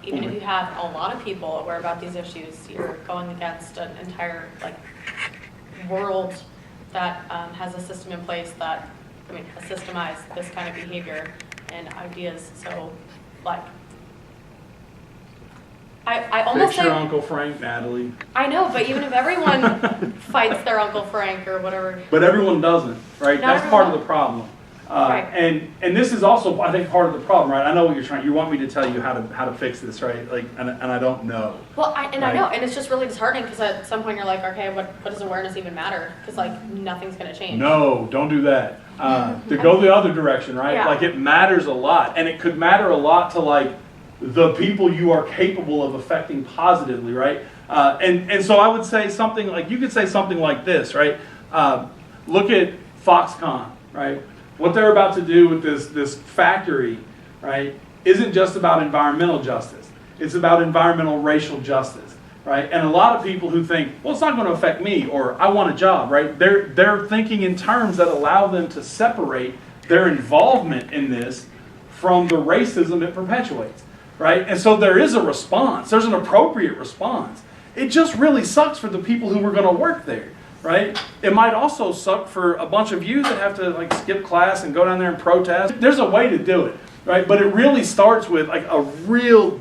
Even if you have a lot of people aware about these issues, you're going against an entire world that has a system in place that, has systemized this kind of behavior and ideas. So, I almost Fix your Uncle Frank, Natalie. I know, but even if everyone fights their Uncle Frank or whatever. But everyone doesn't, right? Not That's part everyone. of the problem. Right. And this is also, I think, part of the problem, right? I know what you're trying. You want me to tell you how to fix this, right? And I don't know. Well, I know, Right. and it's just really disheartening because at some point you're like, okay, what does awareness even matter? Because nothing's gonna change. No, don't do that. To go the other direction, right? Yeah. It matters a lot, and it could matter a lot to the people you are capable of affecting positively, right? And so I would say something you could say something like this, right? Look at Foxconn, right? What they're about to do with this factory, right, isn't just about environmental justice. It's about environmental racial justice, right? And a lot of people who think, well, it's not going to affect me, or I want a job, right? They're thinking in terms that allow them to separate their involvement in this from the racism it perpetuates, right? And so there is a response. There's an appropriate response. It just really sucks for the people who were going to work there. Right? It might also suck for a bunch of you that have to skip class and go down there and protest. There's a way to do it, right? But it really starts with a real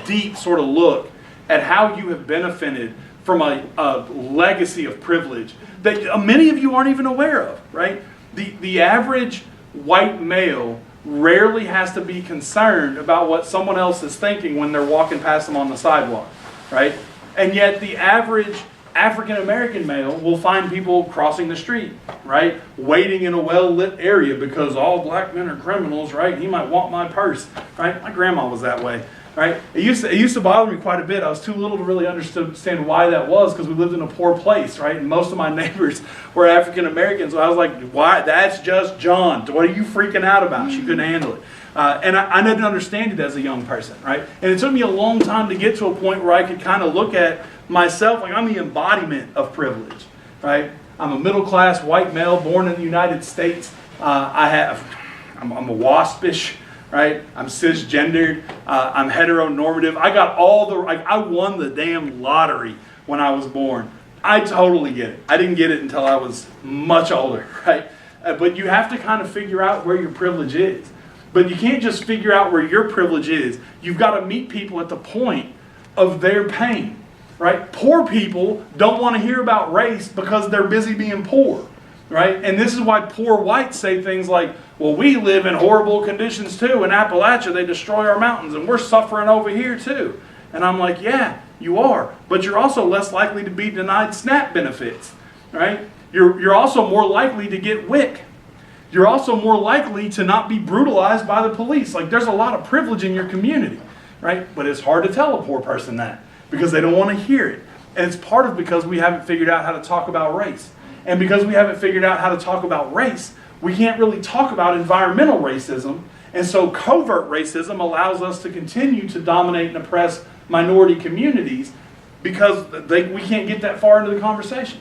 deep sort of look at how you have benefited from a legacy of privilege that many of you aren't even aware of, right? The average white male rarely has to be concerned about what someone else is thinking when they're walking past them on the sidewalk, right? And yet the average African American male will find people crossing the street, right? Waiting in a well-lit area because all black men are criminals, right? He might want my purse, right? My grandma was that way, right? It used to bother me quite a bit. I was too little to really understand why that was because we lived in a poor place, right? And most of my neighbors were African Americans. So I was like, why? That's just John. What are you freaking out about? She couldn't handle it. And I didn't understand it as a young person, right? And it took me a long time to get to a point where I could kind of look at myself I'm the embodiment of privilege, right? I'm a middle-class white male born in the United States. I'm a waspish, right? I'm cisgendered. I'm heteronormative. I got I won the damn lottery when I was born. I totally get it. I didn't get it until I was much older, right? But you have to kind of figure out where your privilege is. But you can't just figure out where your privilege is. You've got to meet people at the point of their pain. Right? Poor people don't want to hear about race because they're busy being poor. Right? And this is why poor whites say things like, well, we live in horrible conditions too. In Appalachia, they destroy our mountains and we're suffering over here too. And I'm like, yeah, you are. But you're also less likely to be denied SNAP benefits. Right? You're also more likely to get WIC. You're also more likely to not be brutalized by the police. There's a lot of privilege in your community. Right? But it's hard to tell a poor person that, because they don't want to hear it. And it's part of because we haven't figured out how to talk about race. And because we haven't figured out how to talk about race, we can't really talk about environmental racism. And so covert racism allows us to continue to dominate and oppress minority communities because we can't get that far into the conversation.